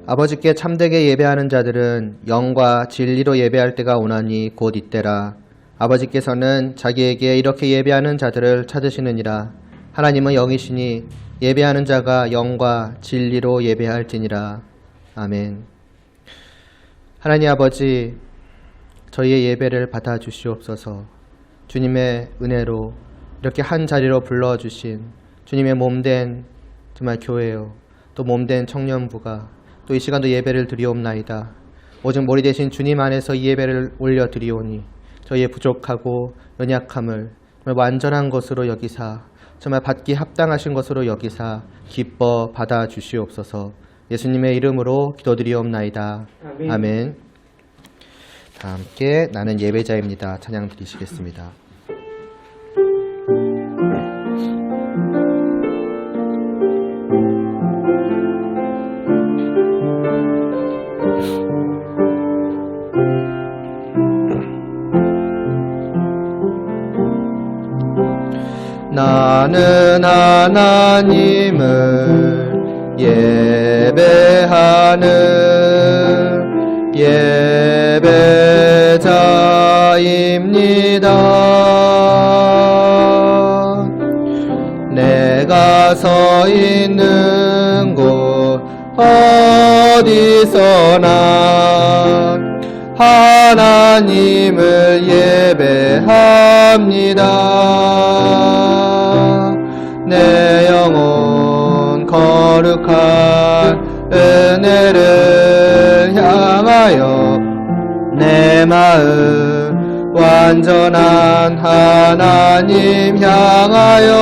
아버지께 참되게 예배하는 자들은 영과 진리로 예배할 때가 오나니 곧 이때라. 아버지께서는 자기에게 이렇게 예배하는 자들을 찾으시느니라. 하나님은 영이시니 예배하는 자가 영과 진리로 예배할지니라. 아멘. 하나님 아버지, 저희의 예배를 받아주시옵소서. 주님의 은혜로 이렇게 한 자리로 불러주신 주님의 몸된 정말 교회요, 또 몸된 청년부가 또 이 시간도 예배를 드리옵나이다. 오직 머리 대신 주님 안에서 이 예배를 올려드리오니 저희의 부족하고 연약함을 정말 완전한 것으로 여기사 정말 받기 합당하신 것으로 여기사 기뻐 받아주시옵소서. 예수님의 이름으로 기도드리옵나이다. 아멘. 아멘. 다 함께 나는 예배자입니다. 찬양 드리시겠습니다. 나는 하나님을 예배하는 예배자입니다. 내가 서 있는 곳 어디서나 하나님을 예배합니다. 내 영혼 거룩한 은혜를 향하여 내 마음 완전한 하나님 향하여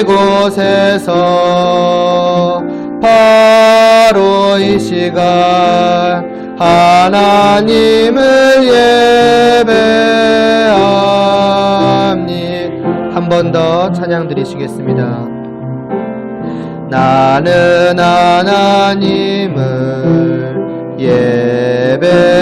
이곳에서 바로 이 시간 하나님을 예배합니다. 한 번 더 찬양 드리시겠습니다. 나는 하나님을 예배하는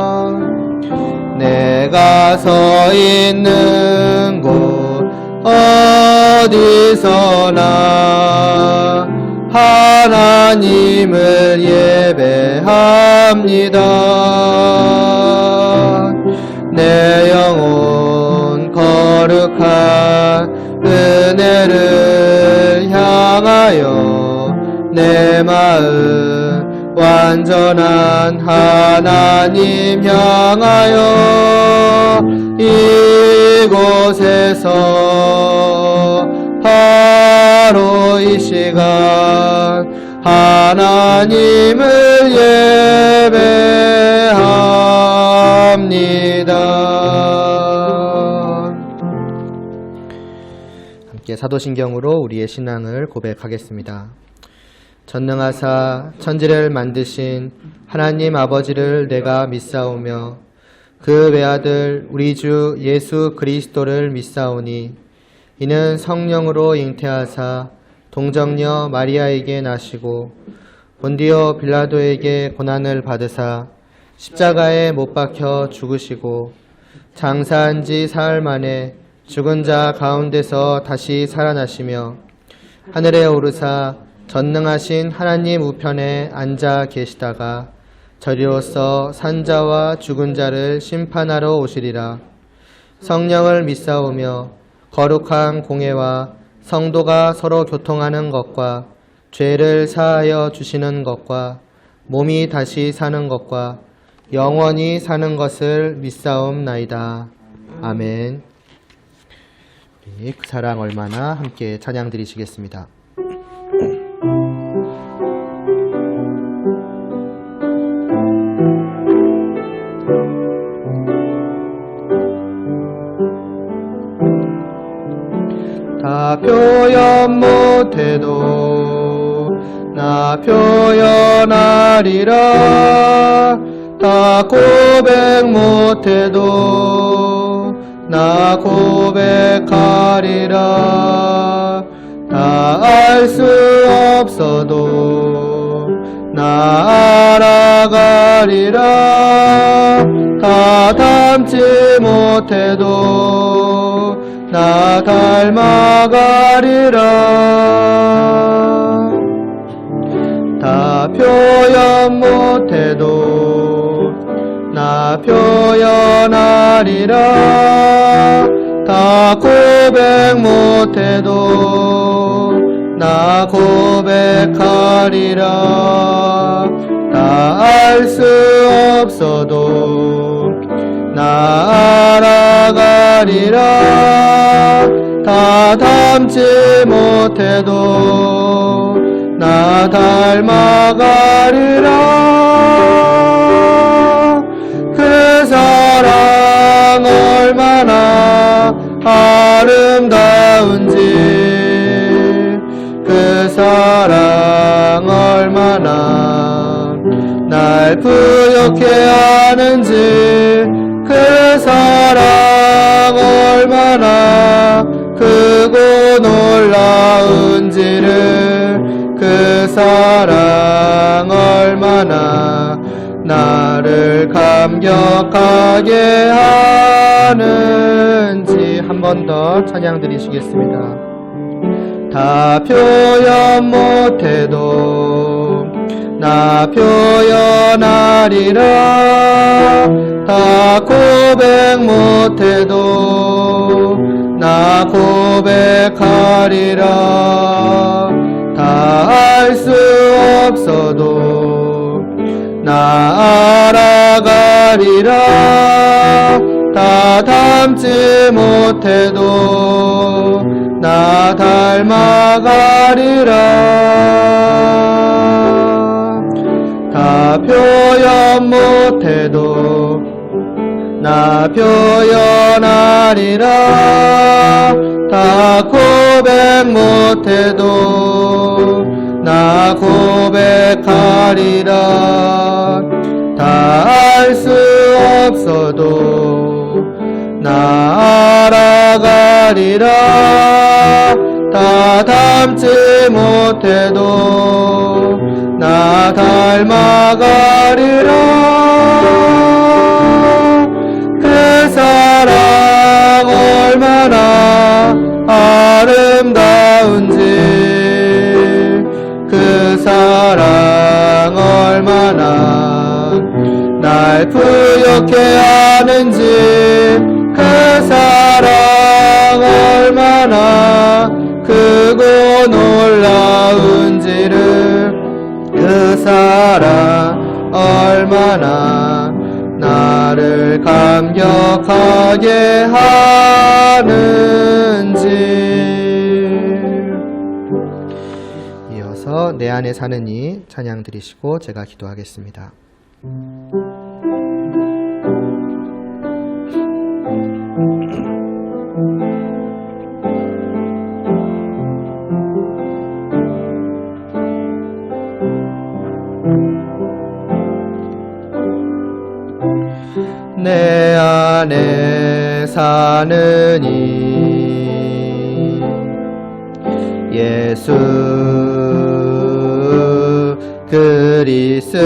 예배자입니다. 내가 서 있는 곳 어디서나 하나님을 예배합니다. 내 영혼 거룩한 은혜를 향하여 내 마음 완전한 하나님 향하여 이곳에서 바로 이 시간 하나님을 예배합니다. 함께 사도신경으로 우리의 신앙을 고백하겠습니다. 전능하사 천지를 만드신 하나님 아버지를 내가 믿사오며 그 외아들 우리 주 예수 그리스도를 믿사오니 이는 성령으로 잉태하사 동정녀 마리아에게 나시고 본디오 빌라도에게 고난을 받으사 십자가에 못 박혀 죽으시고 장사한 지 사흘 만에 죽은 자 가운데서 다시 살아나시며 하늘에 오르사 전능하신 하나님 우편에 앉아 계시다가 저리로서 산자와 죽은 자를 심판하러 오시리라. 성령을 믿사오며 거룩한 공회와 성도가 서로 교통하는 것과 죄를 사하여 주시는 것과 몸이 다시 사는 것과 영원히 사는 것을 믿사옵나이다. 아멘. 우리 그 사랑 얼마나 함께 찬양 드리시겠습니다. 다 표현 못해도 나 표현하리라. 다 고백 못해도 나 고백하리라. 다 알 수 없어도 나 알아가리라. 다 닮지 못해도 나 닮아가리라. 다 표현 못해도 나 표현하리라. 다 고백 못해도 나 고백하리라. 다 알 수 없어도 나 알아가리라. 다 닮지 못해도 나 닮아가리라. 그 사랑 얼마나 아름다운지, 그 사랑 얼마나 날 부욕해 하는지, 그 사랑 얼마나 크고 놀라운지를, 그 사랑 얼마나 나를 감격하게 하는지. 한 번 더 찬양 드리시겠습니다. 다 표현 못해도 나 표현하리라. 다 고백 못해도 나 고백하리라. 다 알 수 없어도 나 알아가리라. 다 닮지 못해도 나 닮아가리라. 다 표현 못해도 나 표현하리라. 다 고백 못해도 나 고백하리라. 다 알 수 없어도 나 알아가리라. 다 닮지 못해도 나 닮아가리라. 그 사랑 얼마나 아름다운지, 그 사랑 얼마나 날 부욕해 하는지, 그 사랑 얼마나 크고 놀라운지를, 그 사랑 얼마나 나를 감격하게 하는지. 이어서 내 안에 사는 이 찬양 드리시고 제가 기도하겠습니다. 내 안에 사는 이 예수 그리스도니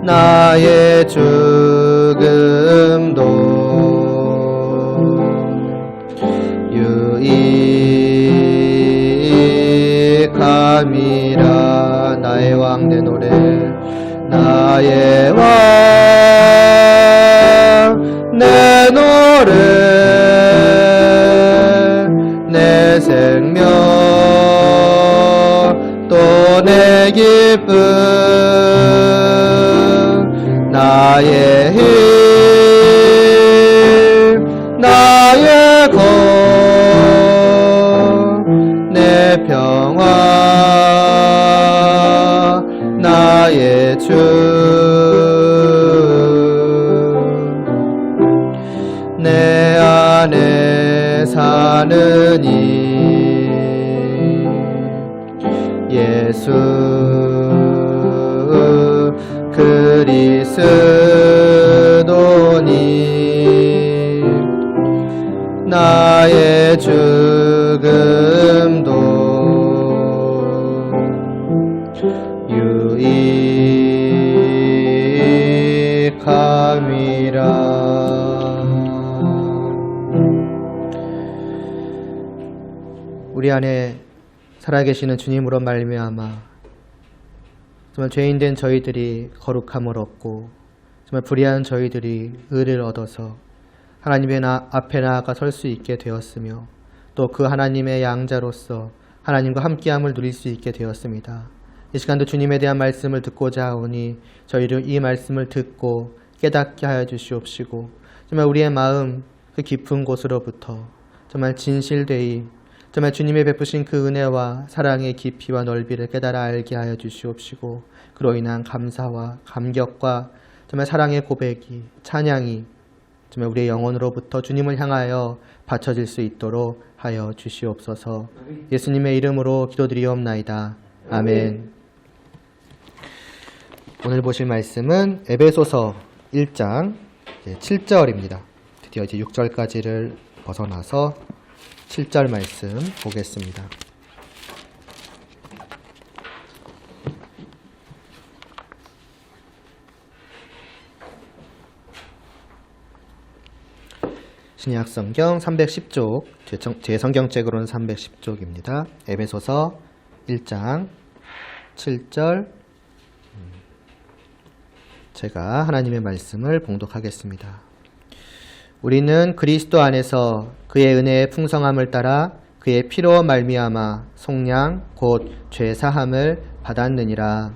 나의 죽음도 유익함이라. 나의 왕 내 노래, 나의 왕 내 노래, 내 생명 또 내 기쁨, 나의 힘 나의 것 내 평화 나의 주, 내 안에 사는 이 예수 그리스도니 나의 죽음도 우리 안에 살아계시는 주님으로 말미암아 정말 죄인된 저희들이 거룩함을 얻고 정말 불의한 저희들이 의를 얻어서 하나님의 앞에 나아가 설 수 있게 되었으며 또 그 하나님의 양자로서 하나님과 함께함을 누릴 수 있게 되었습니다. 이 시간도 주님에 대한 말씀을 듣고자 하오니 저희를 이 말씀을 듣고 깨닫게 하여 주시옵시고 정말 우리의 마음 그 깊은 곳으로부터 정말 진실되이 정말 주님의 베푸신 그 은혜와 사랑의 깊이와 넓이를 깨달아 알게 하여 주시옵시고 그로 인한 감사와 감격과 정말 사랑의 고백이 찬양이 정말 우리의 영혼으로부터 주님을 향하여 바쳐질 수 있도록 하여 주시옵소서. 예수님의 이름으로 기도드리옵나이다. 아멘. 오늘 보실 말씀은 에베소서 1장 7절입니다. 드디어 이제 6절까지를 벗어나서 7절 말씀 보겠습니다. 신약 성경 310쪽, 제 성경책으로는 310쪽입니다. 에베소서 1장 7절 제가 하나님의 말씀을 봉독하겠습니다. 우리는 그리스도 안에서 그의 은혜의 풍성함을 따라 그의 피로 말미암아 속량 곧 죄사함을 받았느니라.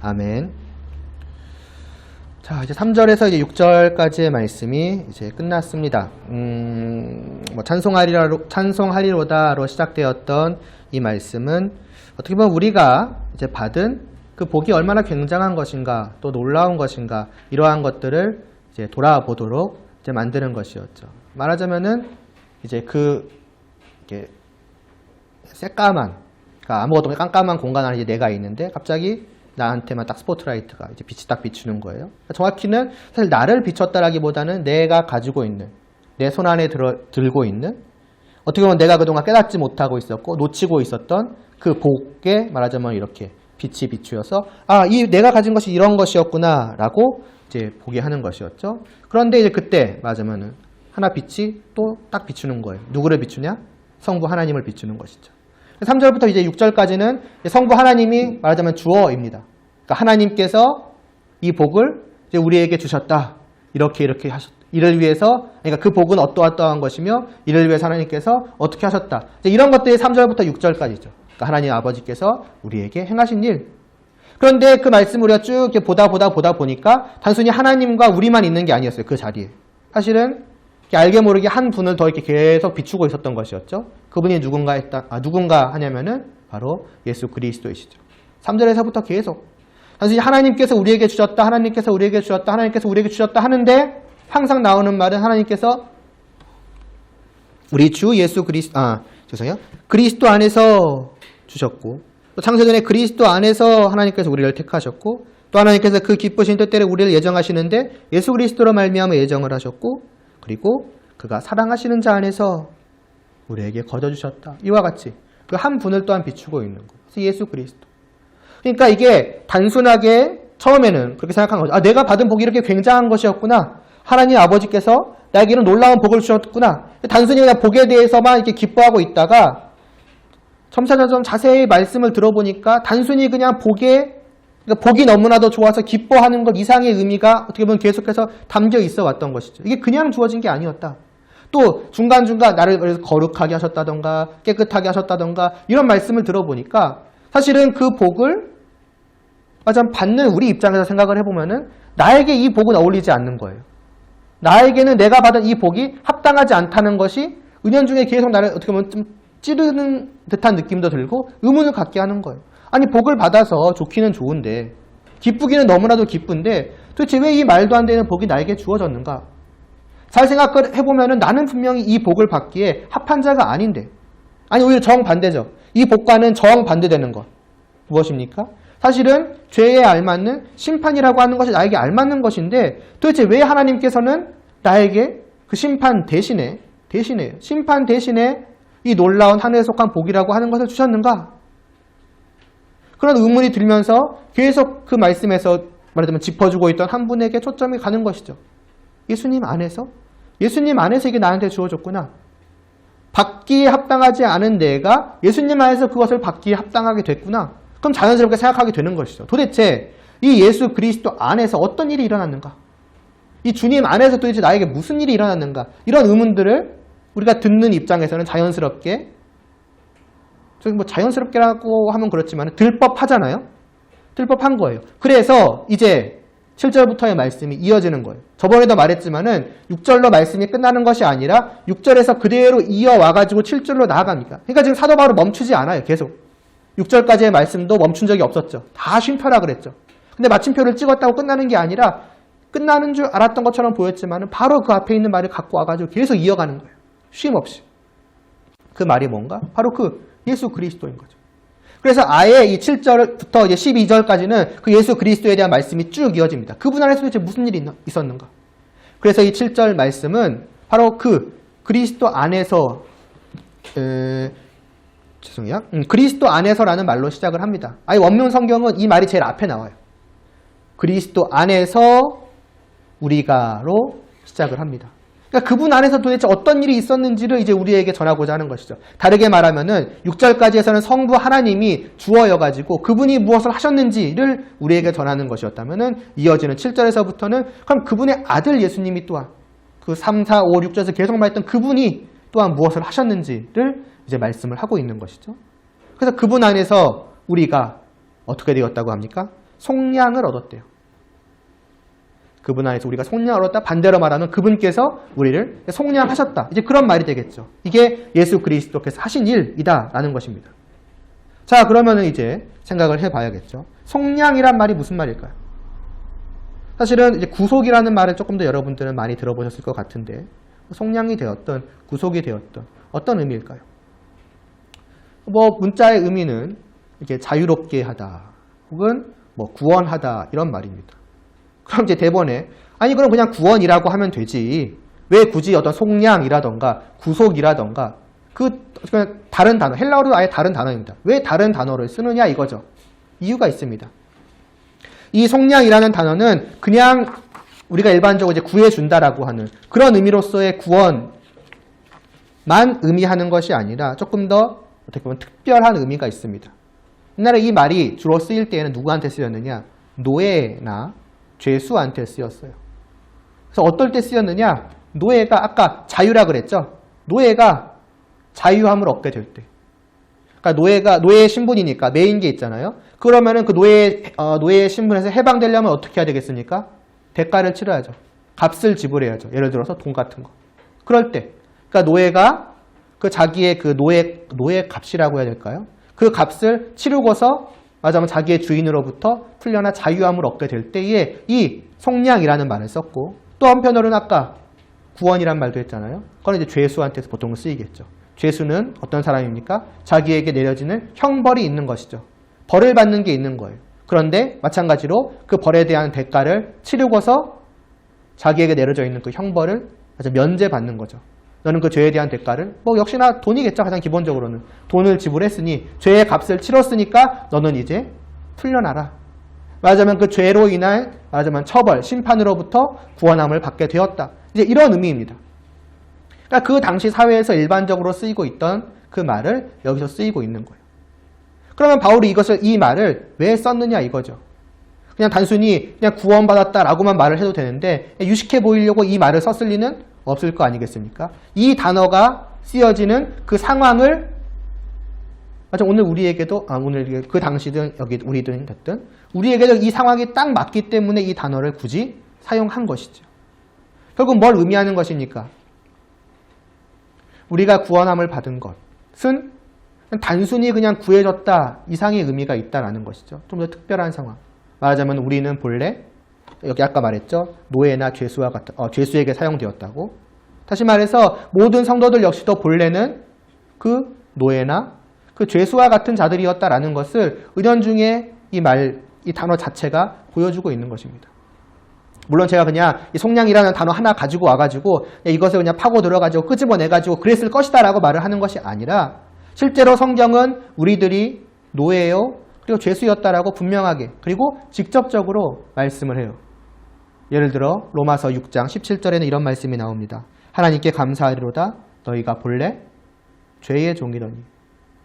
아멘. 자, 이제 3절에서 이제 6절까지의 말씀이 이제 끝났습니다. 찬송하리로다로 시작되었던 이 말씀은 어떻게 보면 우리가 이제 받은 그 복이 얼마나 굉장한 것인가, 또 놀라운 것인가, 이러한 것들을 이제 돌아보도록 이제 만드는 것이었죠. 말하자면은 이제 이게 새까만, 그러니까 아무것도 없는 깜깜한 공간 안에 이제 내가 있는데 갑자기 나한테만 딱 스포트라이트가 이제 빛이 딱 비추는 거예요. 정확히는 사실 나를 비췄다라기보다는 내가 가지고 있는, 내 손 안에 들고 있는, 어떻게 보면 내가 그동안 깨닫지 못하고 있었고 놓치고 있었던 그 복에 말하자면 이렇게 빛이 비추어서 이 내가 가진 것이 이런 것이었구나라고 이제 보게 하는 것이었죠. 그런데 이제 그때 말하자면은 하나 빛이 또 딱 비추는 거예요. 누구를 비추냐? 성부 하나님을 비추는 것이죠. 3절부터 이제 6절까지는 성부 하나님이 말하자면 주어입니다. 그러니까 하나님께서 이 복을 이제 우리에게 주셨다. 이렇게 하셨다. 이를 위해서, 그러니까 그 복은 어떠한 것이며 이를 위해서 하나님께서 어떻게 하셨다. 이제 이런 것들이 3절부터 6절까지죠. 그러니까 하나님 아버지께서 우리에게 행하신 일. 그런데 그 말씀을 우리가 쭉 이렇게 보다 보니까 단순히 하나님과 우리만 있는 게 아니었어요. 그 자리에. 사실은 알게 모르게 한 분을 더 이렇게 계속 비추고 있었던 것이었죠. 그분이 누군가 하냐면은 바로 예수 그리스도이시죠. 3절에서부터 계속 단순히 하나님께서 우리에게 주셨다, 하나님께서 우리에게 주셨다, 하나님께서 우리에게 주셨다 하는데 항상 나오는 말은 하나님께서 우리 주 예수 그리스도 안에서 주셨고 또 창세전에 그리스도 안에서 하나님께서 우리를 택하셨고 또 하나님께서 그 기쁘신 뜻대로 우리를 예정하시는데 예수 그리스도로 말미암아 예정을 하셨고 그리고 그가 사랑하시는 자 안에서 우리에게 거저주셨다. 이와 같이 그 한 분을 또한 비추고 있는 것. 그래서 예수 그리스도. 그러니까 이게 단순하게 처음에는 그렇게 생각한 거죠. 내가 받은 복이 이렇게 굉장한 것이었구나. 하나님 아버지께서 나에게 이런 놀라운 복을 주셨구나. 단순히 그냥 복에 대해서만 이렇게 기뻐하고 있다가 점차점 자세히 말씀을 들어보니까 단순히 그냥 복이 너무나도 좋아서 기뻐하는 것 이상의 의미가 어떻게 보면 계속해서 담겨 있어 왔던 것이죠. 이게 그냥 주어진 게 아니었다. 또 중간중간 나를 거룩하게 하셨다던가 깨끗하게 하셨다던가 이런 말씀을 들어보니까 사실은 그 복을 받는 우리 입장에서 생각을 해보면은 나에게 이 복은 어울리지 않는 거예요. 나에게는 내가 받은 이 복이 합당하지 않다는 것이 은연중에 계속 나를 어떻게 보면 좀 찌르는 듯한 느낌도 들고 의문을 갖게 하는 거예요. 아니 복을 받아서 좋기는 좋은데 기쁘기는 너무나도 기쁜데 도대체 왜 이 말도 안 되는 복이 나에게 주어졌는가? 잘 생각을 해보면은 나는 분명히 이 복을 받기에 합한 자가 아닌데 아니 오히려 정반대죠. 이 복과는 정반대되는 것. 무엇입니까? 사실은 죄에 알맞는 심판이라고 하는 것이 나에게 알맞는 것인데 도대체 왜 하나님께서는 나에게 그 심판 대신에 심판 대신에 이 놀라운 하늘에 속한 복이라고 하는 것을 주셨는가? 그런 의문이 들면서 계속 그 말씀에서 말하자면 짚어주고 있던 한 분에게 초점이 가는 것이죠. 예수님 안에서 이게 나한테 주어졌구나. 받기에 합당하지 않은 내가 예수님 안에서 그것을 받기에 합당하게 됐구나. 그럼 자연스럽게 생각하게 되는 것이죠. 도대체 이 예수 그리스도 안에서 어떤 일이 일어났는가? 이 주님 안에서 도대체 나에게 무슨 일이 일어났는가? 이런 의문들을 우리가 듣는 입장에서는 자연스럽게, 뭐 자연스럽게라고 하면 그렇지만 들법하잖아요. 들법한 거예요. 그래서 이제 7절부터의 말씀이 이어지는 거예요. 저번에도 말했지만은 6절로 말씀이 끝나는 것이 아니라 6절에서 그대로 이어와가지고 7절로 나아갑니다. 그러니까 지금 사도 바울은 멈추지 않아요. 계속. 6절까지의 말씀도 멈춘 적이 없었죠. 다 쉼표라 그랬죠. 근데 마침표를 찍었다고 끝나는 게 아니라 끝나는 줄 알았던 것처럼 보였지만은 바로 그 앞에 있는 말을 갖고 와가지고 계속 이어가는 거예요. 쉼 없이. 그 말이 뭔가? 바로 그 예수 그리스도인 거죠. 그래서 아예 이 7절부터 이제 12절까지는 그 예수 그리스도에 대한 말씀이 쭉 이어집니다. 그분 안에서 도대체 무슨 일이 있었는가? 그래서 이 7절 말씀은 바로 그 그리스도 안에서 그리스도 안에서라는 말로 시작을 합니다. 아예 원문 성경은 이 말이 제일 앞에 나와요. 그리스도 안에서 우리가로 시작을 합니다. 그러니까 그분 안에서 도대체 어떤 일이 있었는지를 이제 우리에게 전하고자 하는 것이죠. 다르게 말하면은 6절까지에서는 성부 하나님이 주어여가지고 그분이 무엇을 하셨는지를 우리에게 전하는 것이었다면은 이어지는 7절에서부터는 그럼 그분의 아들 예수님이 또한 그 3, 4, 5, 6절에서 계속 말했던 그분이 또한 무엇을 하셨는지를 이제 말씀을 하고 있는 것이죠. 그래서 그분 안에서 우리가 어떻게 되었다고 합니까? 속량을 얻었대요. 그분 안에서 우리가 속량을 얻었다. 반대로 말하면 그분께서 우리를 속량하셨다. 이제 그런 말이 되겠죠. 이게 예수 그리스도께서 하신 일이다라는 것입니다. 자, 그러면은 이제 생각을 해봐야겠죠. 속량이란 말이 무슨 말일까요? 사실은 이제 구속이라는 말을 조금 더 여러분들은 많이 들어보셨을 것 같은데 속량이 되었던 구속이 되었던 어떤 의미일까요? 뭐 문자의 의미는 이렇게 자유롭게 하다 혹은 뭐 구원하다 이런 말입니다. 그럼 이제 대본에 아니 그럼 그냥 구원이라고 하면 되지 왜 굳이 어떤 속량이라던가 구속이라던가 그 다른 단어 헬라어로 아예 다른 단어입니다. 왜 다른 단어를 쓰느냐 이거죠. 이유가 있습니다. 이 속량이라는 단어는 그냥 우리가 일반적으로 이제 구해준다라고 하는 그런 의미로서의 구원만 의미하는 것이 아니라 조금 더 어떻게 보면 특별한 의미가 있습니다. 옛날에 이 말이 주로 쓰일 때에는 누구한테 쓰였느냐? 노예나 죄수한테 쓰였어요. 그래서 어떨 때 쓰였느냐? 노예가 아까 자유라 그랬죠? 노예가 자유함을 얻게 될 때. 그러니까 노예의 신분이니까 매인 게 있잖아요. 그러면은 그 노예의 신분에서 해방되려면 어떻게 해야 되겠습니까? 대가를 치러야죠. 값을 지불해야죠. 예를 들어서 돈 같은 거. 그럴 때, 그러니까 노예가 그 자기의 그 노예 값이라고 해야 될까요? 그 값을 치르고서 말하자면 자기의 주인으로부터 풀려나 자유함을 얻게 될 때에 이 속량이라는 말을 썼고 또 한편으로는 아까 구원이란 말도 했잖아요. 그건 이제 죄수한테서 보통 쓰이겠죠. 죄수는 어떤 사람입니까? 자기에게 내려지는 형벌이 있는 것이죠. 벌을 받는 게 있는 거예요. 그런데 마찬가지로 그 벌에 대한 대가를 치르고서 자기에게 내려져 있는 그 형벌을 면제받는 거죠. 너는 그 죄에 대한 대가를 뭐 역시나 돈이겠죠. 가장 기본적으로는 돈을 지불했으니 죄의 값을 치렀으니까 너는 이제 풀려나라. 말하자면 그 죄로 인한 말하자면 처벌, 심판으로부터 구원함을 받게 되었다. 이제 이런 의미입니다. 그러니까 그 당시 사회에서 일반적으로 쓰이고 있던 그 말을 여기서 쓰이고 있는 거예요. 그러면 바울이 이 말을 왜 썼느냐 이거죠. 그냥 단순히 그냥 구원받았다라고만 말을 해도 되는데 유식해 보이려고 이 말을 썼을 리는 없을 거 아니겠습니까? 이 단어가 쓰여지는 그 상황을 오늘 우리에게도 오늘 그 당시든 여기 우리든 됐든 우리에게도 이 상황이 딱 맞기 때문에 이 단어를 굳이 사용한 것이죠. 결국 뭘 의미하는 것입니까? 우리가 구원함을 받은 것은 단순히 그냥 구해졌다 이상의 의미가 있다라는 것이죠. 좀 더 특별한 상황. 말하자면 우리는 본래 여기 아까 말했죠. 노예나 죄수와 같은 죄수에게 사용되었다고. 다시 말해서 모든 성도들 역시도 본래는 그 노예나 그 죄수와 같은 자들이었다라는 것을 은연중에 이 단어 자체가 보여주고 있는 것입니다. 물론 제가 그냥 이 속량이라는 단어 하나 가지고 와가지고 이것을 그냥 파고 들어가지고 끄집어내가지고 그랬을 것이다라고 말을 하는 것이 아니라 실제로 성경은 우리들이 노예요 그리고 죄수였다라고 분명하게 그리고 직접적으로 말씀을 해요. 예를 들어 로마서 6장 17절에는 이런 말씀이 나옵니다. 하나님께 감사하리로다 너희가 본래 죄의 종이더니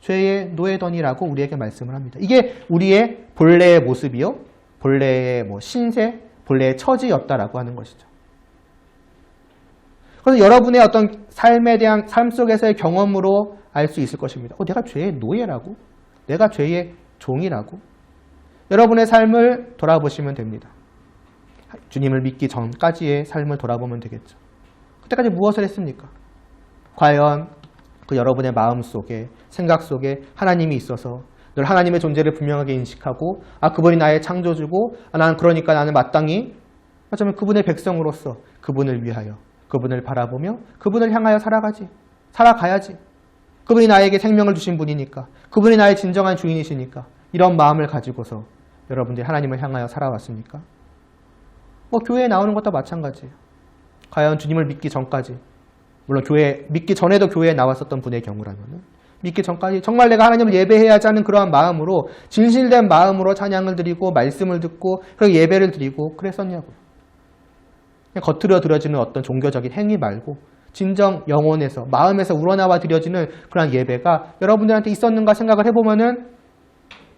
죄의 노예더니라고 우리에게 말씀을 합니다. 이게 우리의 본래의 모습이요, 본래의 신세, 본래의 처지였다라고 하는 것이죠. 그래서 여러분의 어떤 삶에 대한 삶 속에서의 경험으로 알 수 있을 것입니다. 내가 죄의 노예라고? 내가 죄의 종이라고? 여러분의 삶을 돌아보시면 됩니다. 주님을 믿기 전까지의 삶을 돌아보면 되겠죠. 그때까지 무엇을 했습니까? 과연 그 여러분의 마음 속에, 생각 속에 하나님이 있어서 늘 하나님의 존재를 분명하게 인식하고 그분이 나의 창조주고 나는 그러니까 나는 마땅히 어쩌면 그분의 백성으로서 그분을 위하여, 그분을 바라보며 그분을 향하여 살아가야지. 그분이 나에게 생명을 주신 분이니까, 그분이 나의 진정한 주인이시니까 이런 마음을 가지고서 여러분들이 하나님을 향하여 살아왔습니까? 교회에 나오는 것도 마찬가지예요. 과연 주님을 믿기 전까지, 물론 믿기 전에도 교회에 나왔었던 분의 경우라면 믿기 전까지 정말 내가 하나님을 예배해야지 하는 그러한 마음으로, 진실된 마음으로 찬양을 드리고 말씀을 듣고 그리고 예배를 드리고 그랬었냐고요. 겉으로 드려지는 어떤 종교적인 행위 말고 진정 영혼에서, 마음에서 우러나와 드려지는 그런 예배가 여러분들한테 있었는가 생각을 해보면은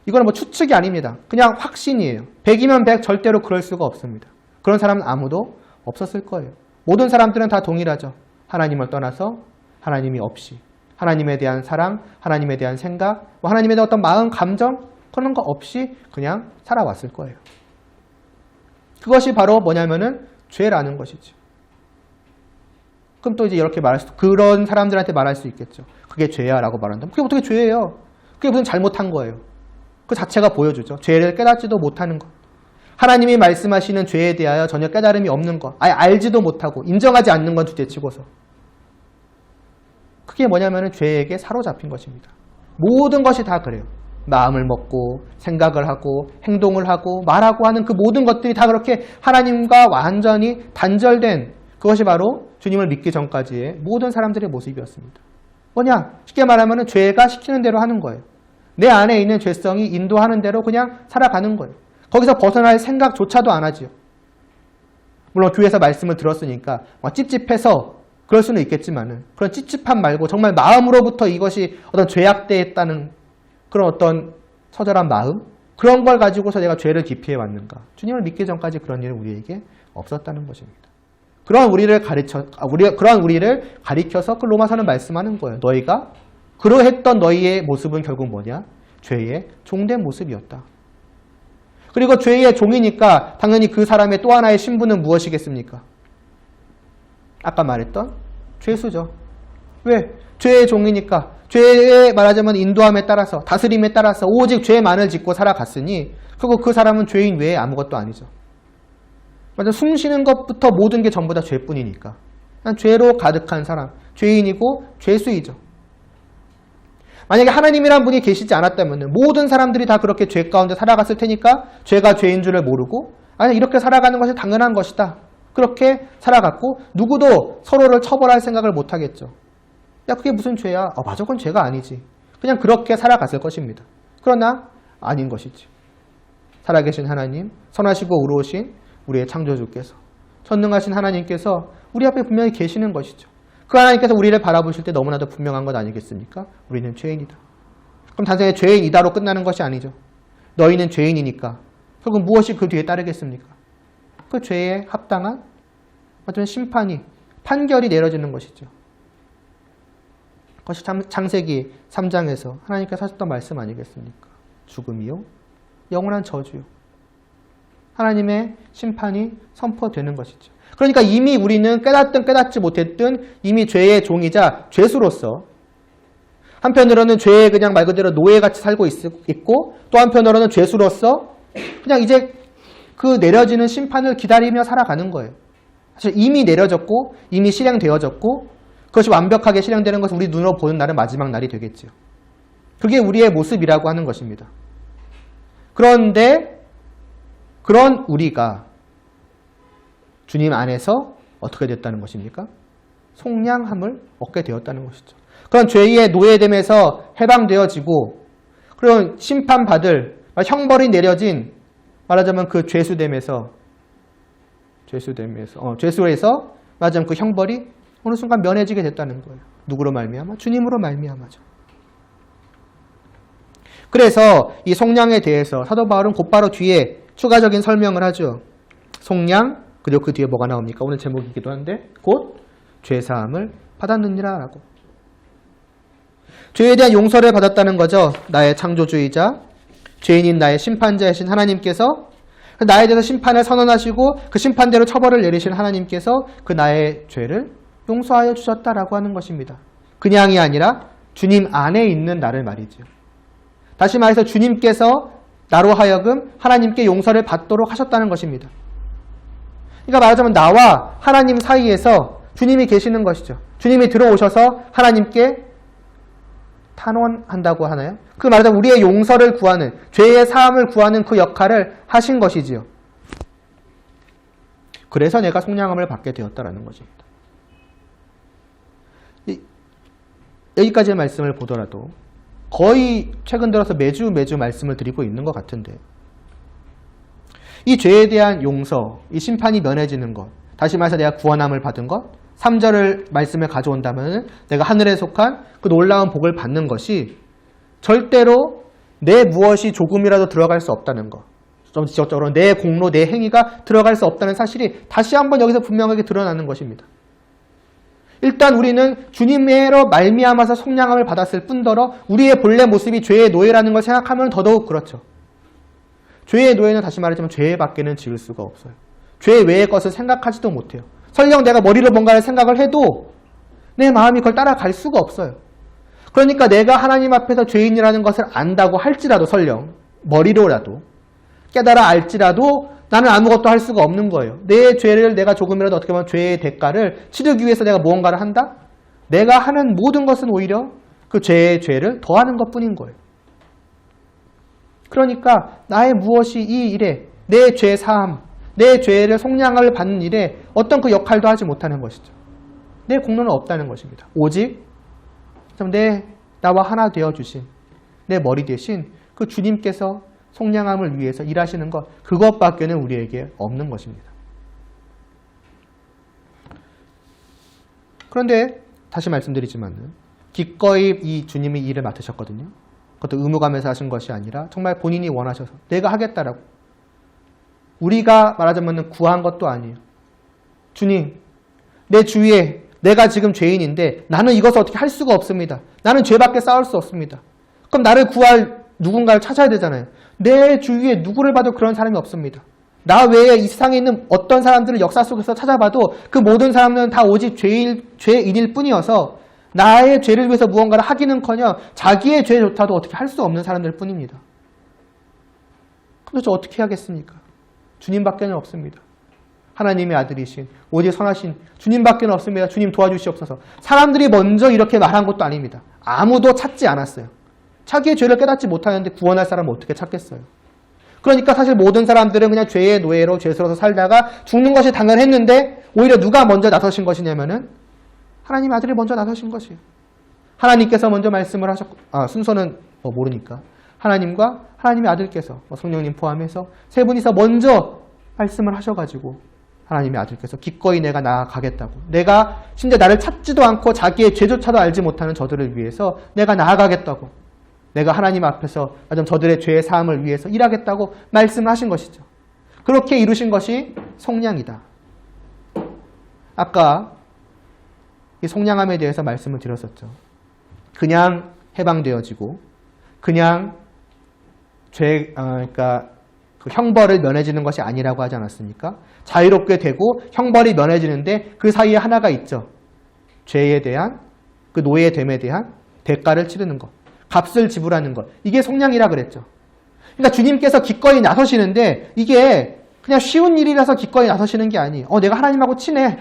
이거는 추측이 아닙니다. 그냥 확신이에요. 100이면 100 절대로 그럴 수가 없습니다. 그런 사람은 아무도 없었을 거예요. 모든 사람들은 다 동일하죠. 하나님을 떠나서 하나님이 없이, 하나님에 대한 사랑, 하나님에 대한 생각, 하나님에 대한 어떤 마음, 감정 그런 거 없이 그냥 살아왔을 거예요. 그것이 바로 뭐냐면은 죄라는 것이죠. 그럼 또 이제 이렇게 그런 사람들한테 말할 수 있겠죠. 그게 죄야 라고 말한다면 그게 어떻게 죄예요? 그게 무슨 잘못한 거예요. 그 자체가 보여주죠. 죄를 깨닫지도 못하는 것. 하나님이 말씀하시는 죄에 대하여 전혀 깨달음이 없는 것. 아예 알지도 못하고 인정하지 않는 건 둘째치고서. 그게 뭐냐면은 죄에게 사로잡힌 것입니다. 모든 것이 다 그래요. 마음을 먹고 생각을 하고 행동을 하고 말하고 하는 그 모든 것들이 다 그렇게 하나님과 완전히 단절된, 그것이 바로 주님을 믿기 전까지의 모든 사람들의 모습이었습니다. 뭐냐? 쉽게 말하면 죄가 시키는 대로 하는 거예요. 내 안에 있는 죄성이 인도하는 대로 그냥 살아가는 거예요. 거기서 벗어날 생각조차도 안 하지요. 물론 교회에서 말씀을 들었으니까 찝찝해서 그럴 수는 있겠지만은 그런 찝찝함 말고 정말 마음으로부터 이것이 어떤 죄악되었다는 그런 어떤 처절한 마음, 그런 걸 가지고서 내가 죄를 기피해 왔는가? 주님을 믿기 전까지 그런 일은 우리에게 없었다는 것입니다. 그런 우리를 가리켜서 그 로마서는 말씀하는 거예요. 너희가 그러했던 너희의 모습은 결국 뭐냐? 죄의 종된 모습이었다. 그리고 죄의 종이니까 당연히 그 사람의 또 하나의 신분은 무엇이겠습니까? 아까 말했던 죄수죠. 왜? 죄의 종이니까. 죄의 말하자면 인도함에 따라서, 다스림에 따라서 오직 죄만을 짓고 살아갔으니 그리고 그 사람은 죄인 외에 아무것도 아니죠. 맞아, 숨 쉬는 것부터 모든 게 전부 다 죄뿐이니까. 죄로 가득한 사람, 죄인이고 죄수이죠. 만약에 하나님이란 분이 계시지 않았다면 모든 사람들이 다 그렇게 죄 가운데 살아갔을 테니까 죄가 죄인 줄을 모르고 이렇게 살아가는 것이 당연한 것이다. 그렇게 살아갔고 누구도 서로를 처벌할 생각을 못하겠죠. 야, 그게 무슨 죄야? 맞아, 그건 죄가 아니지. 그냥 그렇게 살아갔을 것입니다. 그러나 아닌 것이지. 살아계신 하나님, 선하시고 의로우신 우리의 창조주께서, 전능하신 하나님께서 우리 앞에 분명히 계시는 것이죠. 그 하나님께서 우리를 바라보실 때 너무나도 분명한 것 아니겠습니까? 우리는 죄인이다. 그럼 단순히 죄인이다로 끝나는 것이 아니죠. 너희는 죄인이니까. 그럼 무엇이 그 뒤에 따르겠습니까? 그 죄에 합당한 어떤 심판이, 판결이 내려지는 것이죠. 그것이 창세기 3장에서 하나님께서 하셨던 말씀 아니겠습니까? 죽음이요, 영원한 저주요. 하나님의 심판이 선포되는 것이죠. 그러니까 이미 우리는 깨닫든 깨닫지 못했든 이미 죄의 종이자 죄수로서, 한편으로는 죄의 그냥 말 그대로 노예같이 살고 있고 또 한편으로는 죄수로서 그냥 이제 그 내려지는 심판을 기다리며 살아가는 거예요. 사실 이미 내려졌고 이미 실행되어졌고 그것이 완벽하게 실행되는 것을 우리 눈으로 보는 날은 마지막 날이 되겠죠. 그게 우리의 모습이라고 하는 것입니다. 그런데 그런 우리가 주님 안에서 어떻게 됐다는 것입니까? 속량함을 얻게 되었다는 것이죠. 그런 죄의 노예됨에서 해방되어지고 그런 심판받을 형벌이 내려진, 말하자면 그 죄수에서 말하자면 그 형벌이 어느 순간 면해지게 됐다는 거예요. 누구로 말미암아? 주님으로 말미암아죠. 그래서 이 속량에 대해서 사도 바울은 곧바로 뒤에 추가적인 설명을 하죠. 속량, 그리고 그 뒤에 뭐가 나옵니까? 오늘 제목이기도 한데 곧 죄사함을 받았느니라 라고. 죄에 대한 용서를 받았다는 거죠. 나의 창조주의자, 죄인인 나의 심판자이신 하나님께서 나에 대해서 심판을 선언하시고 그 심판대로 처벌을 내리신 하나님께서 그 나의 죄를 용서하여 주셨다라고 하는 것입니다. 그냥이 아니라 주님 안에 있는 나를 말이죠. 다시 말해서 주님께서 나로 하여금 하나님께 용서를 받도록 하셨다는 것입니다. 그러니까 말하자면 나와 하나님 사이에서 주님이 계시는 것이죠. 주님이 들어오셔서 하나님께 탄원한다고 하나요? 그 말하자면 우리의 용서를 구하는, 죄의 사함을 구하는 그 역할을 하신 것이지요. 그래서 내가 속량함을 받게 되었다라는 것입니다. 여기까지의 말씀을 보더라도 거의 최근 들어서 매주 말씀을 드리고 있는 것 같은데 이 죄에 대한 용서, 이 심판이 면해지는 것, 다시 말해서 내가 구원함을 받은 것, 3절을 말씀을 가져온다면 내가 하늘에 속한 그 놀라운 복을 받는 것이 절대로 내 무엇이 조금이라도 들어갈 수 없다는 것, 좀 지적적으로 내 공로, 내 행위가 들어갈 수 없다는 사실이 다시 한번 여기서 분명하게 드러나는 것입니다. 일단 우리는 주님으로 말미암아서 속량함을 받았을 뿐더러 우리의 본래 모습이 죄의 노예라는 걸 생각하면 더더욱 그렇죠. 죄의 노예는 다시 말하자면 죄밖에는 지을 수가 없어요. 죄 외의 것을 생각하지도 못해요. 설령 내가 머리로 뭔가를 생각을 해도 내 마음이 그걸 따라갈 수가 없어요. 그러니까 내가 하나님 앞에서 죄인이라는 것을 안다고 할지라도 설령 머리로라도 깨달아 알지라도 나는 아무것도 할 수가 없는 거예요. 내 죄를 내가 조금이라도 어떻게 보면 죄의 대가를 치르기 위해서 내가 무언가를 한다? 내가 하는 모든 것은 오히려 그 죄의 죄를 더하는 것뿐인 거예요. 그러니까 나의 무엇이 이 일에 내 죄 사함, 내 죄를 속량을 받는 일에 어떤 그 역할도 하지 못하는 것이죠. 내 공로는 없다는 것입니다. 오직 나와 하나 되어주신 내 머리 대신 그 주님께서 속량함을 위해서 일하시는 것, 그것밖에는 우리에게 없는 것입니다. 그런데 다시 말씀드리지만 기꺼이 이 주님이 일을 맡으셨거든요. 그것도 의무감에서 하신 것이 아니라 정말 본인이 원하셔서 내가 하겠다라고. 우리가 말하자면 구한 것도 아니에요. 주님, 내 주위에 내가 지금 죄인인데 나는 이것을 어떻게 할 수가 없습니다. 나는 죄밖에 싸울 수 없습니다. 그럼 나를 구할 누군가를 찾아야 되잖아요. 내 주위에 누구를 봐도 그런 사람이 없습니다. 나 외에 이 세상에 있는 어떤 사람들을 역사 속에서 찾아봐도 그 모든 사람들은 다 오직 죄인일 뿐이어서 나의 죄를 위해서 무언가를 하기는커녕 자기의 죄조차도 어떻게 할 수 없는 사람들 뿐입니다. 그럼 저 어떻게 하겠습니까? 주님밖에는 없습니다. 하나님의 아들이신 오직 선하신 주님밖에는 없습니다. 주님 도와주시옵소서. 사람들이 먼저 이렇게 말한 것도 아닙니다. 아무도 찾지 않았어요. 자기의 죄를 깨닫지 못하는데 구원할 사람은 어떻게 찾겠어요? 그러니까 사실 모든 사람들은 그냥 죄의 노예로 죄스러워서 살다가 죽는 것이 당연했는데 오히려 누가 먼저 나서신 것이냐면은 하나님 아들이 먼저 나서신 것이에요. 하나님께서 먼저 말씀을 하셨고, 순서는 모르니까 하나님과 하나님의 아들께서 성령님 포함해서 세 분이서 먼저 말씀을 하셔가지고 하나님의 아들께서 기꺼이 내가 나아가겠다고, 내가 심지어 나를 찾지도 않고 자기의 죄조차도 알지 못하는 저들을 위해서 내가 나아가겠다고, 내가 하나님 앞에서 저들의 죄의 사함을 위해서 일하겠다고 말씀을 하신 것이죠. 그렇게 이루신 것이 속량이다. 아까 이 속량함에 대해서 말씀을 드렸었죠. 그냥 해방되어지고 그냥 그러니까 그 형벌을 면해지는 것이 아니라고 하지 않았습니까? 자유롭게 되고 형벌이 면해지는데 그 사이에 하나가 있죠. 죄에 대한 그 노예됨에 대한 대가를 치르는 것, 값을 지불하는 것, 이게 속량이라 그랬죠. 그러니까 주님께서 기꺼이 나서시는데 이게 그냥 쉬운 일이라서 기꺼이 나서시는 게 아니에요. 내가 하나님하고 친해.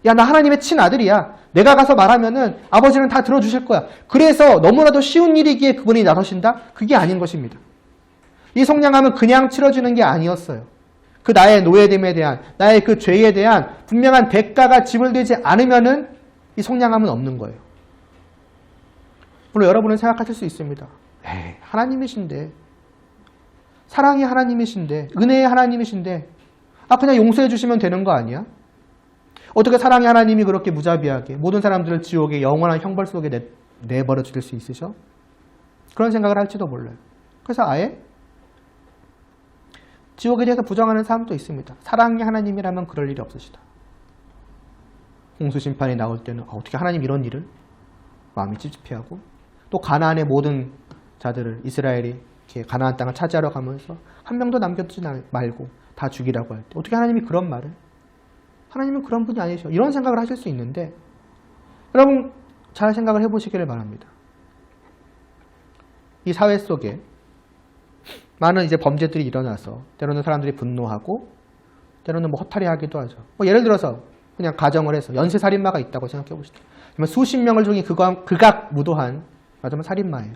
야, 나 하나님의 친아들이야. 내가 가서 말하면은 아버지는 다 들어주실 거야. 그래서 너무나도 쉬운 일이기에 그분이 나서신다? 그게 아닌 것입니다. 이 속량함은 그냥 치러지는 게 아니었어요. 그 나의 노예됨에 대한, 나의 그 죄에 대한 분명한 대가가 지불되지 않으면은 이 속량함은 없는 거예요. 물론 여러분은 생각하실 수 있습니다. 에이, 하나님이신데, 사랑이 하나님이신데, 은혜의 하나님이신데, 그냥 용서해 주시면 되는 거 아니야? 어떻게 사랑의 하나님이 그렇게 무자비하게 모든 사람들을 지옥의 영원한 형벌 속에 내버려 두실 수 있으셔? 그런 생각을 할지도 몰라요. 그래서 아예 지옥에 대해서 부정하는 사람도 있습니다. 사랑의 하나님이라면 그럴 일이 없으시다. 홍수심판이 나올 때는 어떻게 하나님 이런 일을? 마음이 찝찝해하고, 또 가나안의 모든 자들을 이스라엘이 이렇게 가나안 땅을 차지하러 가면서 한 명도 남겨두지 말고 다 죽이라고 할 때 어떻게 하나님이 그런 말을? 하나님은 그런 분이 아니셔. 이런 생각을 하실 수 있는데, 여러분 잘 생각을 해보시기를 바랍니다. 이 사회 속에 많은 이제 범죄들이 일어나서 때로는 사람들이 분노하고 때로는 뭐 허탈해하기도 하죠. 뭐 예를 들어서 그냥 가정을 해서 연쇄살인마가 있다고 생각해 보시죠. 수십 명을 중에 극악무도한 말하자면 살인마예요.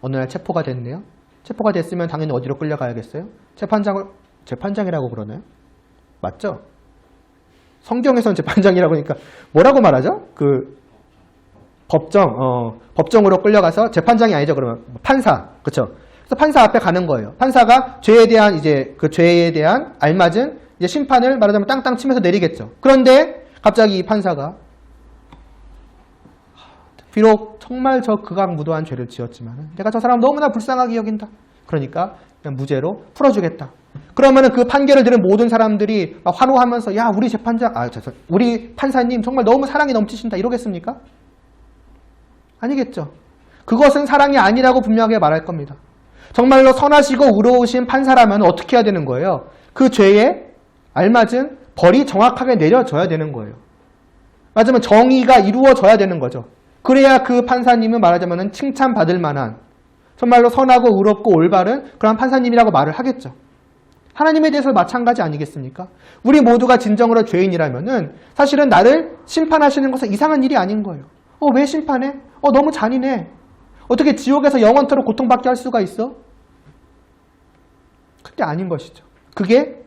어느 날 체포가 됐네요. 체포가 됐으면 당연히 어디로 끌려가야겠어요? 재판장이라고 그러나요? 맞죠? 성경에서는 재판장이라고 하니까 뭐라고 말하죠? 법정으로 끌려가서 재판장이 아니죠. 그러면 판사, 그렇죠? 그래서 판사 앞에 가는 거예요. 판사가 죄에 대한 알맞은 이제 심판을 말하자면 땅땅 치면서 내리겠죠. 그런데 갑자기 이 판사가 비록 정말 저 극악무도한 죄를 지었지만 내가 저 사람 너무나 불쌍하게 여긴다. 그러니까 그냥 무죄로 풀어주겠다. 그러면은 그 판결을 들은 모든 사람들이 막 환호하면서 야 우리 판사님 정말 너무 사랑이 넘치신다 이러겠습니까? 아니겠죠. 그것은 사랑이 아니라고 분명하게 말할 겁니다. 정말로 선하시고 의로우신 판사라면 어떻게 해야 되는 거예요? 그 죄에 알맞은 벌이 정확하게 내려져야 되는 거예요. 맞으면 정의가 이루어져야 되는 거죠. 그래야 그 판사님은 말하자면 칭찬받을 만한 정말로 선하고 의롭고 올바른 그런 판사님이라고 말을 하겠죠. 하나님에 대해서 마찬가지 아니겠습니까? 우리 모두가 진정으로 죄인이라면은 사실은 나를 심판하시는 것은 이상한 일이 아닌 거예요. 왜 심판해? 너무 잔인해. 어떻게 지옥에서 영원토록 고통받게 할 수가 있어? 그게 아닌 것이죠. 그게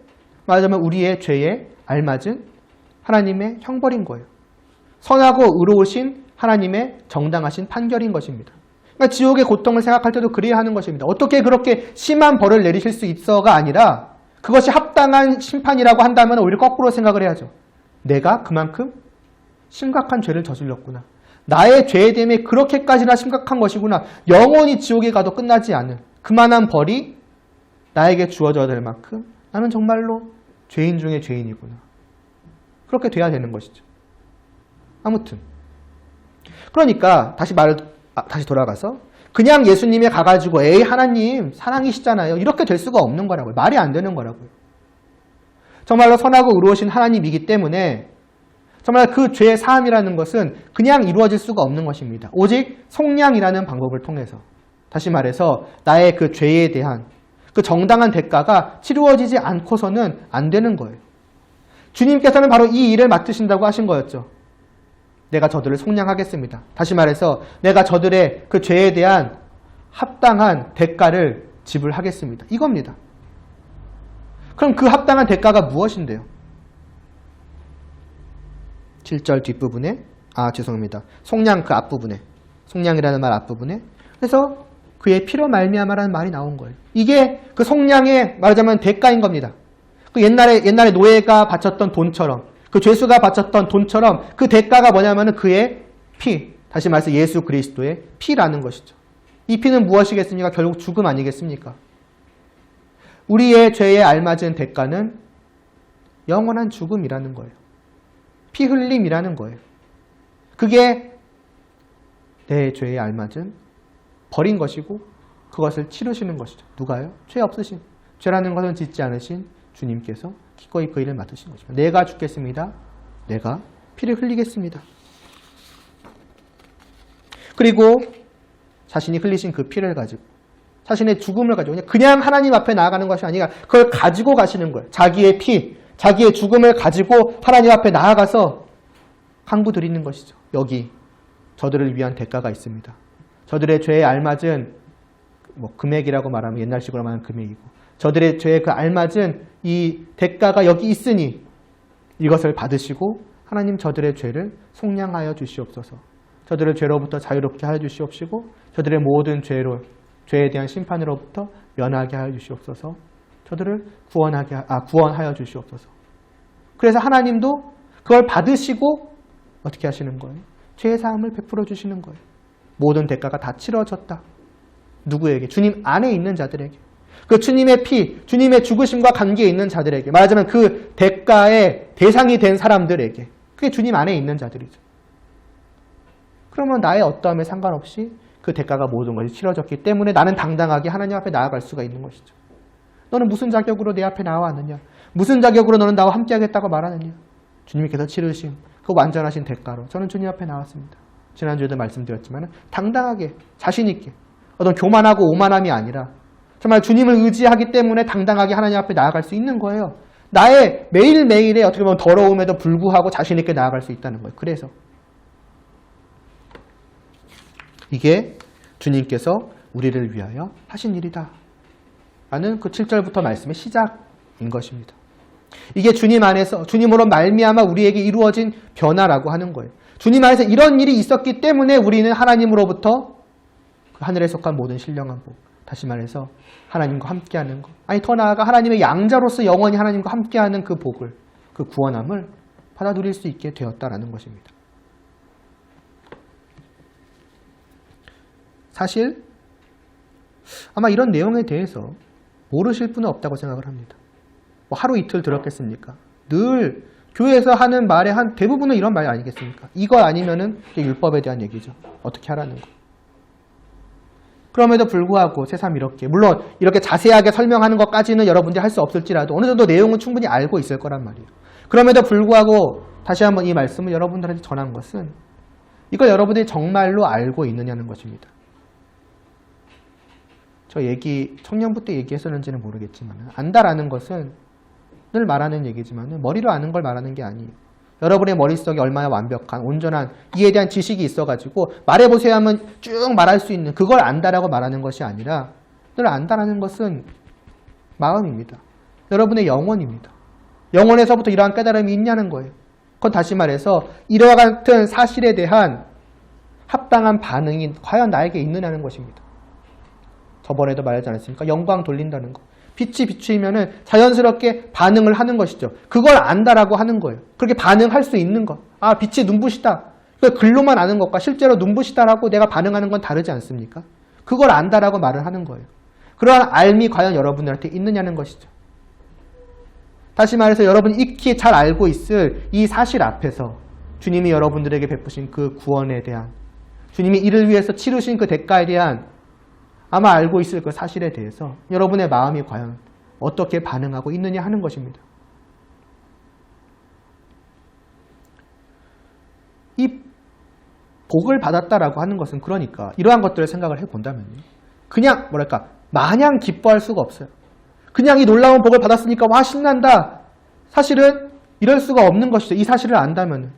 말하자면 우리의 죄에 알맞은 하나님의 형벌인 거예요. 선하고 의로우신 하나님의 정당하신 판결인 것입니다. 그러니까 지옥의 고통을 생각할 때도 그래야 하는 것입니다. 어떻게 그렇게 심한 벌을 내리실 수 있어가 아니라 그것이 합당한 심판이라고 한다면 오히려 거꾸로 생각을 해야죠. 내가 그만큼 심각한 죄를 저질렀구나. 나의 죄됨이 그렇게까지나 심각한 것이구나. 영원히 지옥에 가도 끝나지 않은 그만한 벌이 나에게 주어져야 될 만큼 나는 정말로 죄인 중에 죄인이구나. 그렇게 돼야 되는 것이죠. 아무튼 그러니까 다시 돌아가서 그냥 예수님에 가가지고 에이 하나님 사랑이시잖아요. 이렇게 될 수가 없는 거라고요. 말이 안 되는 거라고요. 정말로 선하고 의로우신 하나님이기 때문에 정말 그 죄의 사함이라는 것은 그냥 이루어질 수가 없는 것입니다. 오직 속량이라는 방법을 통해서 다시 말해서 나의 그 죄에 대한 그 정당한 대가가 치루어지지 않고서는 안 되는 거예요. 주님께서는 바로 이 일을 맡으신다고 하신 거였죠. 내가 저들을 속량하겠습니다. 다시 말해서 내가 저들의 그 죄에 대한 합당한 대가를 지불하겠습니다. 이겁니다. 그럼 그 합당한 대가가 무엇인데요? 7절 뒷부분에 속량 그 앞부분에 속량이라는 말 앞부분에 그래서 그의 피로 말미암아라는 말이 나온 거예요. 이게 그 속량의 말하자면 대가인 겁니다. 그 옛날에 노예가 바쳤던 돈처럼 그 죄수가 바쳤던 돈처럼 그 대가가 뭐냐면은 그의 피, 다시 말해서 예수 그리스도의 피라는 것이죠. 이 피는 무엇이겠습니까? 결국 죽음 아니겠습니까? 우리의 죄에 알맞은 대가는 영원한 죽음이라는 거예요. 피 흘림이라는 거예요. 그게 내 죄에 알맞은 벌인 것이고 그것을 치르시는 것이죠. 누가요? 죄 없으신, 죄라는 것은 짓지 않으신 주님께서 기꺼이 그 일을 맡으신 것입니다. 내가 죽겠습니다. 내가 피를 흘리겠습니다. 그리고 자신이 흘리신 그 피를 가지고 자신의 죽음을 가지고 그냥 하나님 앞에 나아가는 것이 아니라 그걸 가지고 가시는 거예요. 자기의 피, 자기의 죽음을 가지고 하나님 앞에 나아가서 간구드리는 것이죠. 여기 저들을 위한 대가가 있습니다. 저들의 죄에 알맞은 금액이라고 말하면 옛날식으로 말하면 금액이고 저들의 죄에 그 알맞은 이 대가가 여기 있으니 이것을 받으시고 하나님 저들의 죄를 속량하여 주시옵소서. 저들을 죄로부터 자유롭게 하여 주시옵시고 저들의 모든 죄에 대한 심판으로부터 면하게 하여 주시옵소서. 저들을 구원하여 주시옵소서. 그래서 하나님도 그걸 받으시고 어떻게 하시는 거예요? 죄사함을 베풀어 주시는 거예요. 모든 대가가 다 치러졌다. 누구에게? 주님 안에 있는 자들에게. 그 주님의 피, 주님의 죽으심과 관계에 있는 자들에게. 말하자면 그 대가의 대상이 된 사람들에게. 그게 주님 안에 있는 자들이죠. 그러면 나의 어떠함에 상관없이 그 대가가 모든 것이 치러졌기 때문에 나는 당당하게 하나님 앞에 나아갈 수가 있는 것이죠. 너는 무슨 자격으로 내 앞에 나와왔느냐? 무슨 자격으로 너는 나와 함께하겠다고 말하느냐? 주님께서 치르신 그 완전하신 대가로 저는 주님 앞에 나왔습니다. 지난주에도 말씀드렸지만 당당하게 자신 있게 어떤 교만하고 오만함이 아니라 정말 주님을 의지하기 때문에 당당하게 하나님 앞에 나아갈 수 있는 거예요. 나의 매일매일의 어떻게 보면 더러움에도 불구하고 자신 있게 나아갈 수 있다는 거예요. 그래서 이게 주님께서 우리를 위하여 하신 일이다 라는 그 7절부터 말씀의 시작인 것입니다. 이게 주님 안에서 주님으로 말미암아 우리에게 이루어진 변화라고 하는 거예요. 주님 안에서 이런 일이 있었기 때문에 우리는 하나님으로부터 그 하늘에 속한 모든 신령한 복, 다시 말해서 하나님과 함께하는 것, 아니 더 나아가 하나님의 양자로서 영원히 하나님과 함께하는 그 복을, 그 구원함을 받아 누릴 수 있게 되었다라는 것입니다. 사실 아마 이런 내용에 대해서 모르실 분은 없다고 생각을 합니다. 뭐 하루 이틀 들었겠습니까? 늘 교회에서 하는 말의 한 대부분은 이런 말이 아니겠습니까? 이거 아니면은 율법에 대한 얘기죠. 어떻게 하라는 거. 그럼에도 불구하고 새삼 이렇게 물론 이렇게 자세하게 설명하는 것까지는 여러분들이 할 수 없을지라도 어느 정도 내용은 충분히 알고 있을 거란 말이에요. 그럼에도 불구하고 다시 한번 이 말씀을 여러분들한테 전한 것은 이걸 여러분들이 정말로 알고 있느냐는 것입니다. 저 얘기 청년부 때 얘기했었는지는 모르겠지만 안다라는 것은 늘 말하는 얘기지만 머리로 아는 걸 말하는 게 아니에요. 여러분의 머릿속에 얼마나 완벽한 온전한 이에 대한 지식이 있어가지고 말해보세요 하면 쭉 말할 수 있는 그걸 안다라고 말하는 것이 아니라 늘 안다라는 것은 마음입니다. 여러분의 영혼입니다. 영혼에서부터 이러한 깨달음이 있냐는 거예요. 그건 다시 말해서 이와 같은 사실에 대한 합당한 반응이 과연 나에게 있느냐는 것입니다. 저번에도 말하지 않았습니까? 영광 돌린다는 거. 빛이 비추이면은 자연스럽게 반응을 하는 것이죠. 그걸 안다라고 하는 거예요. 그렇게 반응할 수 있는 것. 아, 빛이 눈부시다. 글로만 아는 것과 실제로 눈부시다라고 내가 반응하는 건 다르지 않습니까? 그걸 안다라고 말을 하는 거예요. 그러한 알미 과연 여러분들한테 있느냐는 것이죠. 다시 말해서 여러분이 익히 잘 알고 있을 이 사실 앞에서 주님이 여러분들에게 베푸신 그 구원에 대한 주님이 이를 위해서 치르신 그 대가에 대한 아마 알고 있을 그 사실에 대해서 여러분의 마음이 과연 어떻게 반응하고 있느냐 하는 것입니다. 이 복을 받았다라고 하는 것은 그러니까 이러한 것들을 생각을 해본다면요. 그냥 뭐랄까 마냥 기뻐할 수가 없어요. 그냥 이 놀라운 복을 받았으니까 와 신난다. 사실은 이럴 수가 없는 것이죠. 이 사실을 안다면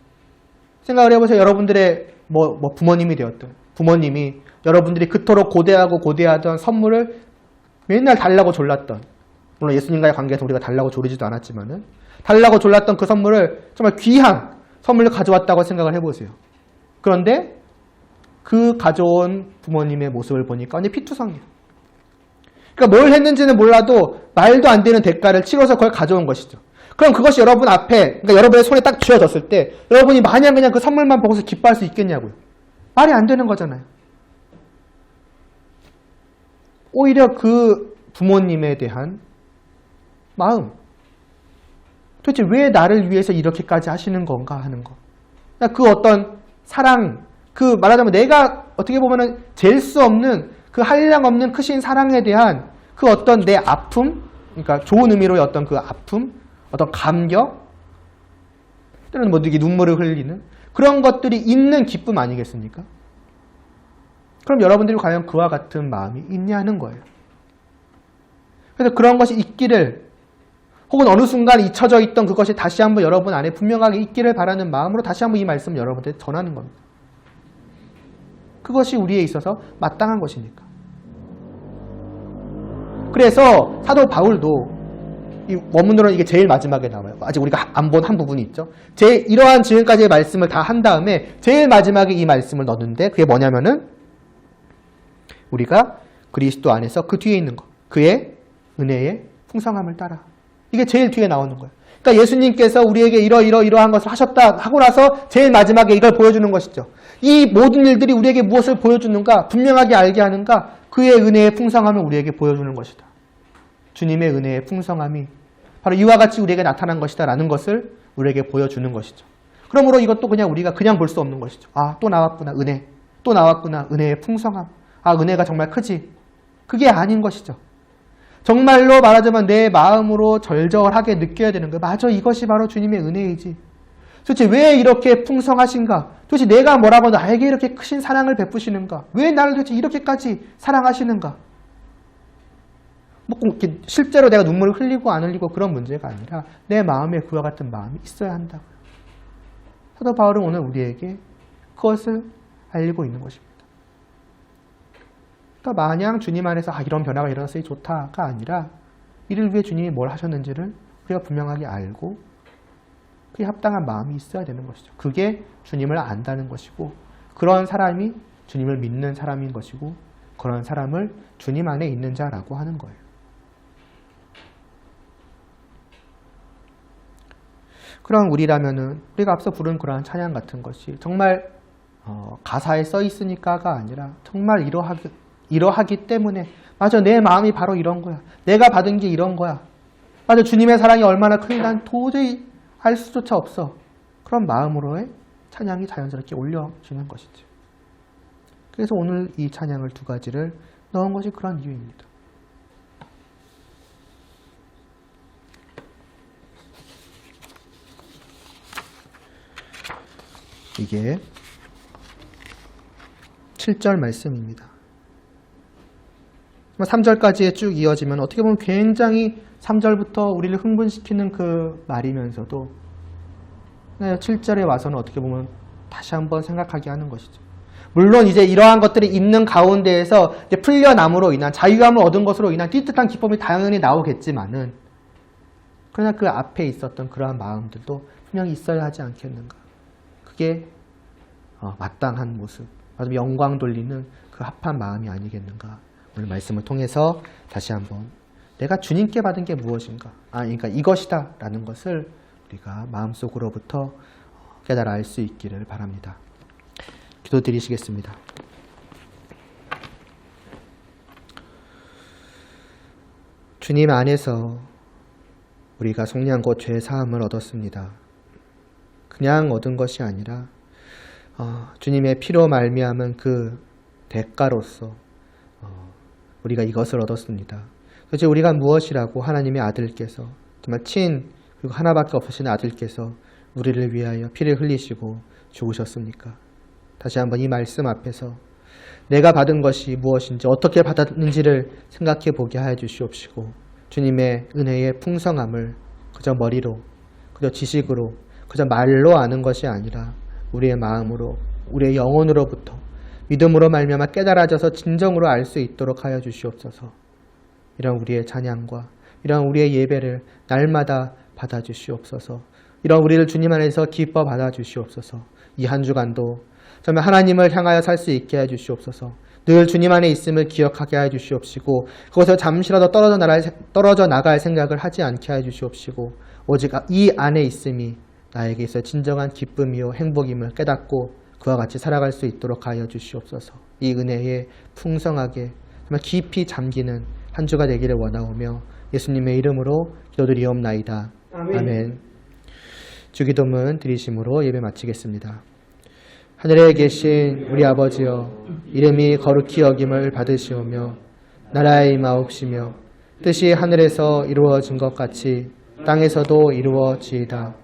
생각을 해보세요. 여러분들의 뭐 부모님이 되었던 부모님이 여러분들이 그토록 고대하던 선물을 맨날 달라고 졸랐던 물론 예수님과의 관계에서 우리가 달라고 조르지도 않았지만은 달라고 졸랐던 그 선물을 정말 귀한 선물을 가져왔다고 생각을 해보세요. 그런데 그 가져온 부모님의 모습을 보니까 완전 피투성이에요. 그러니까 뭘 했는지는 몰라도 말도 안 되는 대가를 치러서 그걸 가져온 것이죠. 그럼 그것이 여러분 앞에, 그러니까 여러분의 손에 딱 쥐어졌을 때 여러분이 마냥 그냥 그 선물만 보고서 기뻐할 수 있겠냐고요. 말이 안 되는 거잖아요. 오히려 그 부모님에 대한 마음, 도대체 왜 나를 위해서 이렇게까지 하시는 건가 하는 거. 그 어떤 사랑, 그 말하자면 내가 어떻게 보면은 잴 수 없는 그 한량 없는 크신 사랑에 대한 그 어떤 내 아픔, 그러니까 좋은 의미로의 어떤 그 아픔, 어떤 감격, 또는 뭐 이게 눈물을 흘리는 그런 것들이 있는 기쁨 아니겠습니까? 그럼 여러분들이 과연 그와 같은 마음이 있냐는 거예요. 그래서 그런 것이 있기를 혹은 어느 순간 잊혀져 있던 그것이 다시 한번 여러분 안에 분명하게 있기를 바라는 마음으로 다시 한번 이 말씀을 여러분들에게 전하는 겁니다. 그것이 우리에 있어서 마땅한 것이니까. 그래서 사도 바울도 이 원문으로는 이게 제일 마지막에 나와요. 아직 우리가 안 본 한 부분이 있죠. 이러한 지금까지의 말씀을 다 한 다음에 제일 마지막에 이 말씀을 넣는데 그게 뭐냐면은 우리가 그리스도 안에서 그 뒤에 있는 것, 그의 은혜의 풍성함을 따라. 이게 제일 뒤에 나오는 거예요. 그러니까 예수님께서 우리에게 이러한 것을 하셨다 하고 나서 제일 마지막에 이걸 보여주는 것이죠. 이 모든 일들이 우리에게 무엇을 보여주는가, 분명하게 알게 하는가, 그의 은혜의 풍성함을 우리에게 보여주는 것이다. 주님의 은혜의 풍성함이 바로 이와 같이 우리에게 나타난 것이다 라는 것을 우리에게 보여주는 것이죠. 그러므로 이것도 우리가 그냥 볼 수 없는 것이죠. 아, 또 나왔구나, 은혜. 또 나왔구나, 은혜의 풍성함. 아, 은혜가 정말 크지. 그게 아닌 것이죠. 정말로 말하자면 내 마음으로 절절하게 느껴야 되는 거예요. 맞아, 이것이 바로 주님의 은혜이지. 도대체 왜 이렇게 풍성하신가? 도대체 내가 뭐라고 나에게 이렇게 크신 사랑을 베푸시는가? 왜 나를 도대체 이렇게까지 사랑하시는가? 뭐 실제로 내가 눈물을 흘리고 안 흘리고 그런 문제가 아니라 내 마음에 그와 같은 마음이 있어야 한다고요. 사도 바울은 오늘 우리에게 그것을 알리고 있는 것입니다. 그러니까 마냥 주님 안에서 이런 변화가 일어났으니 좋다가 아니라 이를 위해 주님이 뭘 하셨는지를 우리가 분명하게 알고 그에 합당한 마음이 있어야 되는 것이죠. 그게 주님을 안다는 것이고 그런 사람이 주님을 믿는 사람인 것이고 그런 사람을 주님 안에 있는 자라고 하는 거예요. 그럼 우리라면은 우리가 앞서 부른 그러한 찬양 같은 것이 정말 가사에 써 있으니까가 아니라 정말 이러하기 때문에 맞아, 내 마음이 바로 이런 거야. 내가 받은 게 이런 거야. 맞아, 주님의 사랑이 얼마나 큰지 난 도저히 알 수조차 없어. 그런 마음으로의 찬양이 자연스럽게 올려지는 것이죠. 그래서 오늘 이 찬양을 두 가지를 넣은 것이 그런 이유입니다. 이게 7절 말씀입니다. 3절까지 쭉 이어지면 어떻게 보면 굉장히 3절부터 우리를 흥분시키는 그 말이면서도 7절에 와서는 어떻게 보면 다시 한번 생각하게 하는 것이죠. 물론 이제 이러한 것들이 있는 가운데에서 이제 풀려남으로 인한 자유함을 얻은 것으로 인한 띠뜻한 기쁨이 당연히 나오겠지만은 그러나 그 앞에 있었던 그러한 마음들도 분명히 있어야 하지 않겠는가. 그게 마땅한 모습, 영광 돌리는 그 합한 마음이 아니겠는가. 오늘 말씀을 통해서 다시 한번 내가 주님께 받은 게 무엇인가, 그러니까 이것이다 라는 것을 우리가 마음속으로부터 깨달아 알 수 있기를 바랍니다. 기도드리시겠습니다. 주님 안에서 우리가 속량 곧 죄 사함을 얻었습니다. 그냥 얻은 것이 아니라 주님의 피로 말미암은 그 대가로서 우리가 이것을 얻었습니다. 도대체 우리가 무엇이라고 하나님의 아들께서 정말 그리고 하나밖에 없으신 아들께서 우리를 위하여 피를 흘리시고 죽으셨습니까? 다시 한번 이 말씀 앞에서 내가 받은 것이 무엇인지 어떻게 받았는지를 생각해 보게 하여 주시옵시고 주님의 은혜의 풍성함을 그저 머리로, 그저 지식으로, 그저 말로 아는 것이 아니라 우리의 마음으로, 우리의 영혼으로부터 믿음으로 말미암아 깨달아져서 진정으로 알 수 있도록 하여 주시옵소서. 이런 우리의 찬양과 이런 우리의 예배를 날마다 받아주시옵소서. 이런 우리를 주님 안에서 기뻐 받아주시옵소서. 이 한 주간도 정말 하나님을 향하여 살 수 있게 해 주시옵소서. 늘 주님 안에 있음을 기억하게 해 주시옵시고 그것을 잠시라도 떨어져 나갈 생각을 하지 않게 해 주시옵시고 오직 이 안에 있음이 나에게 있어 진정한 기쁨이요 행복임을 깨닫고 그와 같이 살아갈 수 있도록 하여 주시옵소서. 이 은혜에 풍성하게 정말 깊이 잠기는 한 주가 되기를 원하오며 예수님의 이름으로 기도드리옵나이다. 아멘. 주기도문 드리심으로 예배 마치겠습니다. 하늘에 계신 우리 아버지여, 이름이 거룩히 여김을 받으시오며 나라의 임하옵시며 뜻이 하늘에서 이루어진 것 같이 땅에서도 이루어지이다.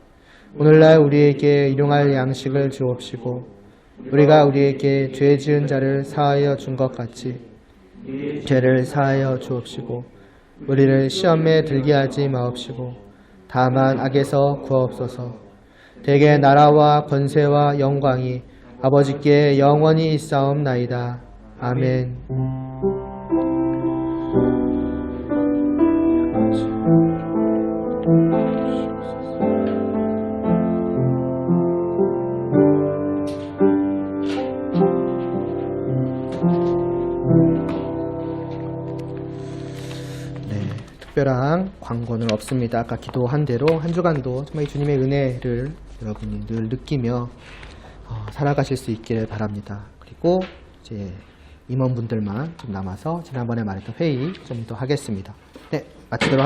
오늘날 우리에게 일용할 양식을 주옵시고 우리가 우리에게 죄 지은 자를 사하여 준 것 같이 죄를 사하여 주옵시고 우리를 시험에 들게 하지 마옵시고 다만 악에서 구하옵소서. 대개 나라와 권세와 영광이 아버지께 영원히 있사옵나이다. 아멘. 특별한 광고는 없습니다. 아까 기도한 대로 한 주간도 정말 이 주님의 은혜를 여러분이 늘 느끼며 살아가실 수 있기를 바랍니다. 그리고 이제 임원분들만 좀 남아서 지난번에 말했던 회의 좀 더 하겠습니다. 네, 마치도록 하겠습니다.